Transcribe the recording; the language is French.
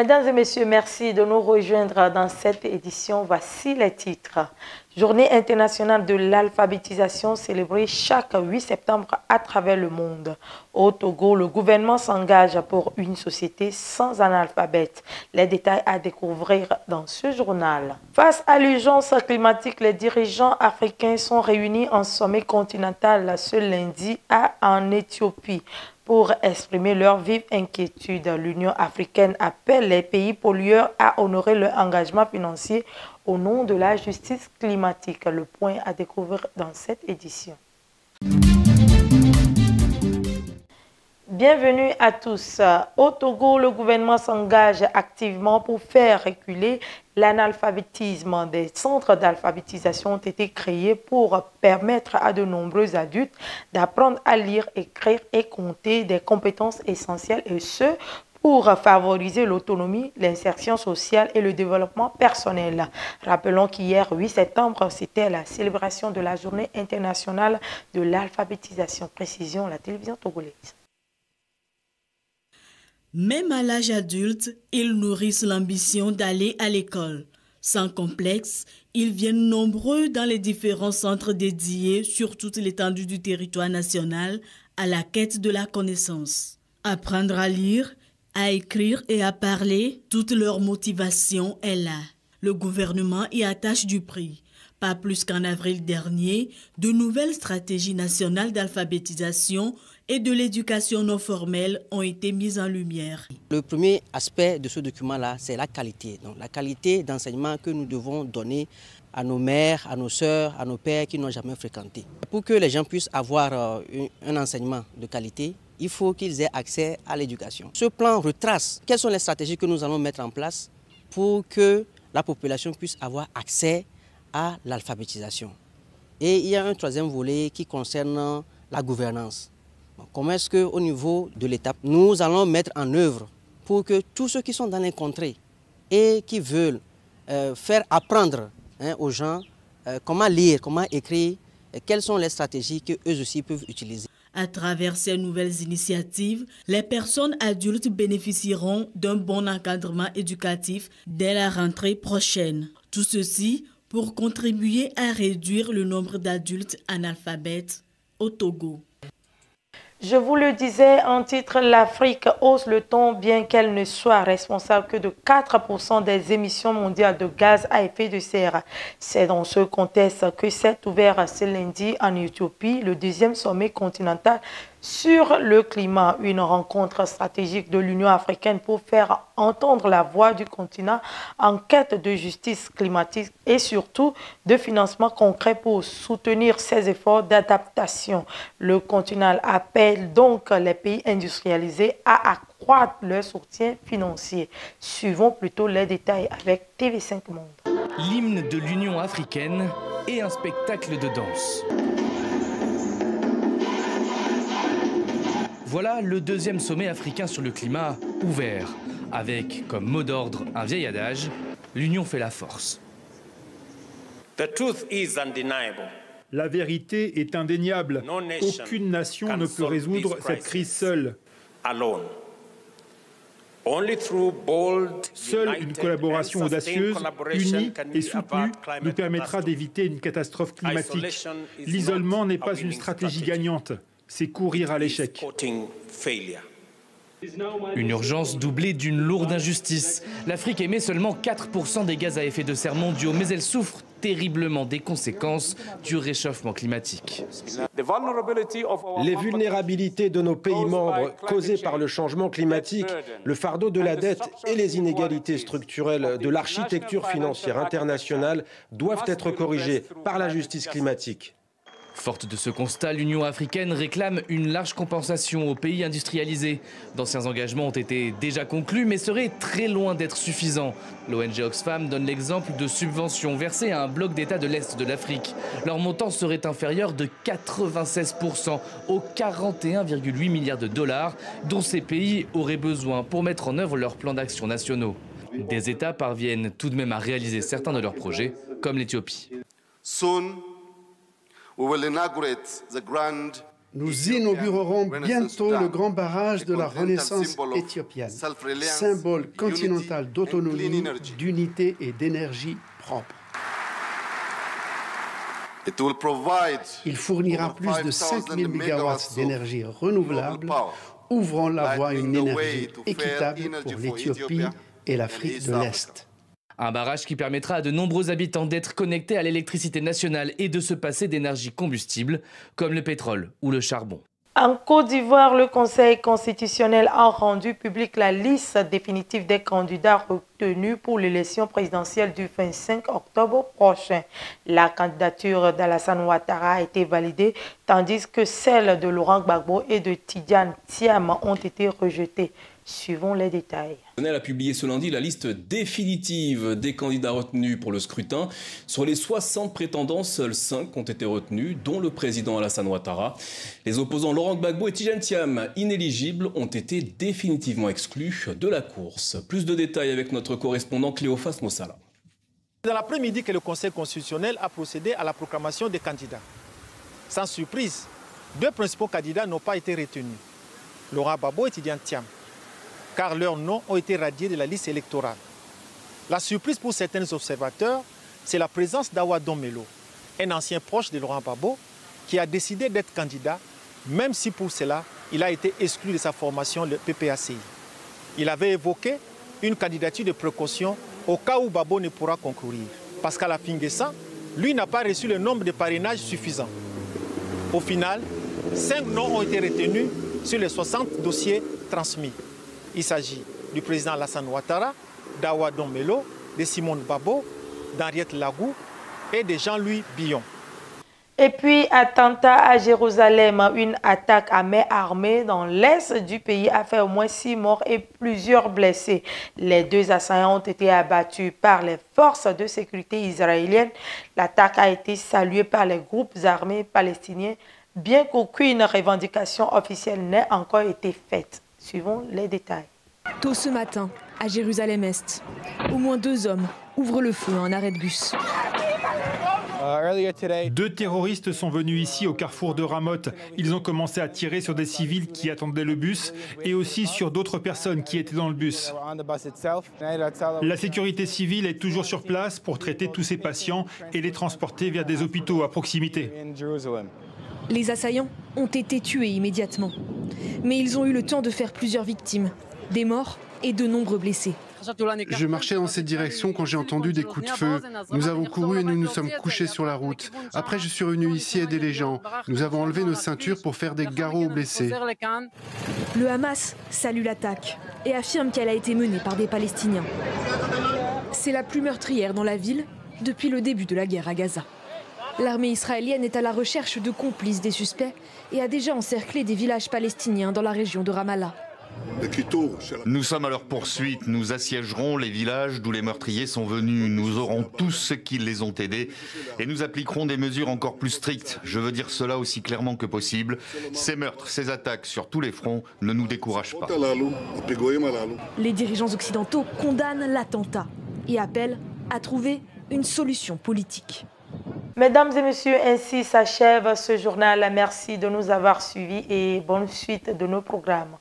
Mesdames et messieurs, merci de nous rejoindre dans cette édition. Voici les titres. Journée internationale de l'alphabétisation célébrée chaque 8 septembre à travers le monde. Au Togo, le gouvernement s'engage pour une société sans analphabètes. Les détails à découvrir dans ce journal. Face à l'urgence climatique, les dirigeants africains sont réunis en sommet continental ce lundi en Éthiopie. Pour exprimer leur vive inquiétude, l'Union africaine appelle les pays pollueurs à honorer leur engagement financier au nom de la justice climatique. Le point à découvrir dans cette édition. Bienvenue à tous. Au Togo, le gouvernement s'engage activement pour faire reculer l'analphabétisme. Des centres d'alphabétisation ont été créés pour permettre à de nombreux adultes d'apprendre à lire, écrire et compter, des compétences essentielles, et ce, pour favoriser l'autonomie, l'insertion sociale et le développement personnel. Rappelons qu'hier, 8 septembre, c'était la célébration de la Journée internationale de l'alphabétisation. Précision, la télévision togolaise. Même à l'âge adulte, ils nourrissent l'ambition d'aller à l'école. Sans complexe, ils viennent nombreux dans les différents centres dédiés sur toute l'étendue du territoire national à la quête de la connaissance. Apprendre à lire, à écrire et à parler, toute leur motivation est là. Le gouvernement y attache du prix. Pas plus qu'en avril dernier, de nouvelles stratégies nationales d'alphabétisation et de l'éducation non formelle ont été mises en lumière. Le premier aspect de ce document-là, c'est la qualité. Donc, la qualité d'enseignement que nous devons donner à nos mères, à nos sœurs, à nos pères qui n'ont jamais fréquenté. Pour que les gens puissent avoir un enseignement de qualité, il faut qu'ils aient accès à l'éducation. Ce plan retrace quelles sont les stratégies que nous allons mettre en place pour que la population puisse avoir accès à l'alphabétisation. Et il y a un troisième volet qui concerne la gouvernance. Comment est-ce qu'au niveau de l'État, nous allons mettre en œuvre pour que tous ceux qui sont dans les contrées et qui veulent faire apprendre aux gens comment lire, comment écrire, quelles sont les stratégies qu'eux aussi peuvent utiliser. À travers ces nouvelles initiatives, les personnes adultes bénéficieront d'un bon encadrement éducatif dès la rentrée prochaine. Tout ceci pour contribuer à réduire le nombre d'adultes analphabètes au Togo. Je vous le disais en titre, l'Afrique hausse le ton bien qu'elle ne soit responsable que de 4% des émissions mondiales de gaz à effet de serre. C'est dans ce contexte que s'est ouvert ce lundi en Éthiopie le deuxième sommet continental sur le climat, une rencontre stratégique de l'Union africaine pour faire entendre la voix du continent en quête de justice climatique et surtout de financement concret pour soutenir ses efforts d'adaptation. Le continent appelle donc les pays industrialisés à accroître leur soutien financier. Suivons plutôt les détails avec TV5 Monde. L'hymne de l'Union africaine et un spectacle de danse. Voilà le deuxième sommet africain sur le climat ouvert, avec comme mot d'ordre un vieil adage, l'union fait la force. La vérité est indéniable. Aucune nation ne peut résoudre cette crise seule. Seule une collaboration audacieuse, unie et soutenue nous permettra d'éviter une catastrophe climatique. L'isolement n'est pas une stratégie gagnante. C'est courir à l'échec. Une urgence doublée d'une lourde injustice. L'Afrique émet seulement 4% des gaz à effet de serre mondiaux, mais elle souffre terriblement des conséquences du réchauffement climatique. Les vulnérabilités de nos pays membres causées par le changement climatique, le fardeau de la dette et les inégalités structurelles de l'architecture financière internationale doivent être corrigées par la justice climatique. Forte de ce constat, l'Union africaine réclame une large compensation aux pays industrialisés. D'anciens engagements ont été déjà conclus, mais seraient très loin d'être suffisants. L'ONG Oxfam donne l'exemple de subventions versées à un bloc d'États de l'Est de l'Afrique. Leur montant serait inférieur de 96% aux 41,8 milliards de dollars dont ces pays auraient besoin pour mettre en œuvre leurs plans d'action nationaux. Des États parviennent tout de même à réaliser certains de leurs projets, comme l'Éthiopie. Nous inaugurerons bientôt le grand barrage de la Renaissance éthiopienne, symbole continental d'autonomie, d'unité et d'énergie propre. Il fournira plus de 5000 MW d'énergie renouvelable, ouvrant la voie à une énergie équitable pour l'Éthiopie et l'Afrique de l'Est. Un barrage qui permettra à de nombreux habitants d'être connectés à l'électricité nationale et de se passer d'énergie combustible, comme le pétrole ou le charbon. En Côte d'Ivoire, le Conseil constitutionnel a rendu publique la liste définitive des candidats retenus pour l'élection présidentielle du 25 octobre prochain. La candidature d'Alassane Ouattara a été validée, tandis que celles de Laurent Gbagbo et de Tidiane Thiam ont été rejetées. Suivons les détails. Le Conseil a publié ce lundi la liste définitive des candidats retenus pour le scrutin. Sur les 60 prétendants, seuls 5 ont été retenus, dont le président Alassane Ouattara. Les opposants Laurent Gbagbo et Tidiane Thiam, inéligibles, ont été définitivement exclus de la course. Plus de détails avec notre correspondant Cléophas Mossala. Dans l'après-midi que le Conseil constitutionnel a procédé à la proclamation des candidats. Sans surprise, 2 principaux candidats n'ont pas été retenus, Laurent Gbagbo et Tidiane Thiam, car leurs noms ont été radiés de la liste électorale. La surprise pour certains observateurs, c'est la présence d'Awa Dombelo, un ancien proche de Laurent Gbagbo, qui a décidé d'être candidat, même si pour cela, il a été exclu de sa formation, le PPACI. Il avait évoqué une candidature de précaution au cas où Gbagbo ne pourra concourir. Pascal Afingessa, lui, n'a pas reçu le nombre de parrainages suffisant. Au final, 5 noms ont été retenus sur les 60 dossiers transmis. Il s'agit du président Alassane Ouattara, d'Awa Dombelo, de Simone Gbagbo, d'Henriette Lagou et de Jean-Louis Billon. Et puis, attentat à Jérusalem, une attaque à main armée dans l'est du pays a fait au moins 6 morts et plusieurs blessés. Les 2 assaillants ont été abattus par les forces de sécurité israéliennes. L'attaque a été saluée par les groupes armés palestiniens, bien qu'aucune revendication officielle n'ait encore été faite. Suivons les détails. Tôt ce matin, à Jérusalem-Est, au moins 2 hommes ouvrent le feu à un arrêt de bus. 2 terroristes sont venus ici au carrefour de Ramoth. Ils ont commencé à tirer sur des civils qui attendaient le bus et aussi sur d'autres personnes qui étaient dans le bus. La sécurité civile est toujours sur place pour traiter tous ces patients et les transporter vers des hôpitaux à proximité. Les assaillants ont été tués immédiatement. Mais ils ont eu le temps de faire plusieurs victimes, des morts et de nombreux blessés. Je marchais dans cette direction quand j'ai entendu des coups de feu. Nous avons couru et nous nous sommes couchés sur la route. Après, je suis revenu ici aider les gens. Nous avons enlevé nos ceintures pour faire des garrots aux blessés. Le Hamas salue l'attaque et affirme qu'elle a été menée par des Palestiniens. C'est la plus meurtrière dans la ville depuis le début de la guerre à Gaza. L'armée israélienne est à la recherche de complices des suspects et a déjà encerclé des villages palestiniens dans la région de Ramallah. Nous sommes à leur poursuite, nous assiégerons les villages d'où les meurtriers sont venus, nous aurons tous ceux qui les ont aidés et nous appliquerons des mesures encore plus strictes. Je veux dire cela aussi clairement que possible. Ces meurtres, ces attaques sur tous les fronts ne nous découragent pas. Les dirigeants occidentaux condamnent l'attentat et appellent à trouver une solution politique. Mesdames et messieurs, ainsi s'achève ce journal. Merci de nous avoir suivis et bonne suite de nos programmes.